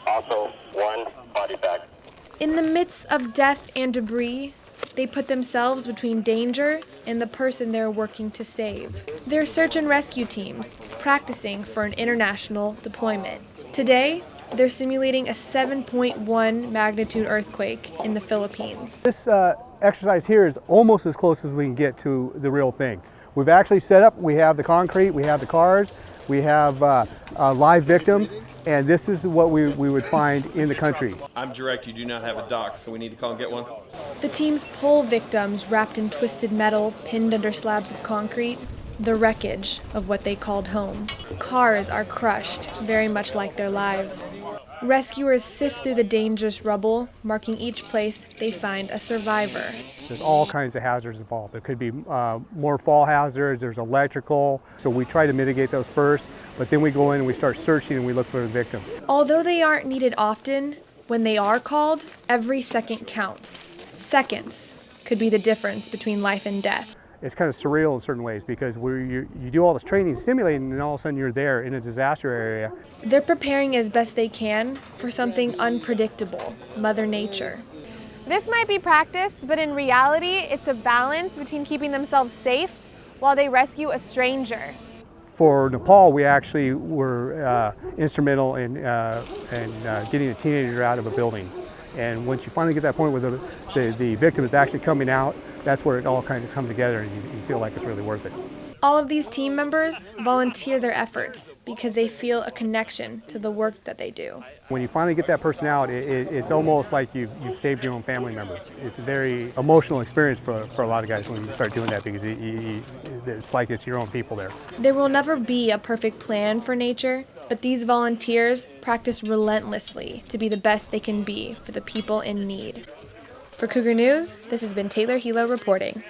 Also, one body bag. In the midst of death and debris, they put themselves between danger and the person they're working to save. They're search and rescue teams, practicing for an international deployment. Today, they're simulating a 7.1 magnitude earthquake in the Philippines. This exercise here is almost as close as we can get to the real thing. We've actually set up, we have the concrete, we have the cars, we have live victims, and this is what we would find in the country. I'm direct, you do not have a dock, so we need to call and get one. The teams pull victims wrapped in twisted metal, pinned under slabs of concrete, the wreckage of what they called home. Cars are crushed, very much like their lives. Rescuers sift through the dangerous rubble, marking each place they find a survivor. There's all kinds of hazards involved. There could be more fall hazards, there's electrical, so we try to mitigate those first, but then we go in and we start searching and we look for the victims. Although they aren't needed often, when they are called, every second counts. Seconds could be the difference between life and death. It's kind of surreal in certain ways because you do all this training, simulating, and all of a sudden you're there in a disaster area. They're preparing as best they can for something unpredictable, Mother Nature. This might be practice, but in reality, it's a balance between keeping themselves safe while they rescue a stranger. For Nepal, we actually were instrumental in getting a teenager out of a building. And once you finally get that point where the victim is actually coming out, that's where it all kind of comes together and you feel like it's really worth it. All of these team members volunteer their efforts because they feel a connection to the work that they do. When you finally get that person out, it's almost like you've saved your own family member. It's a very emotional experience for a lot of guys when you start doing that because it's like it's your own people there. There will never be a perfect plan for nature, but these volunteers practice relentlessly to be the best they can be for the people in need. For Cougar News, this has been Taylor Hillo reporting.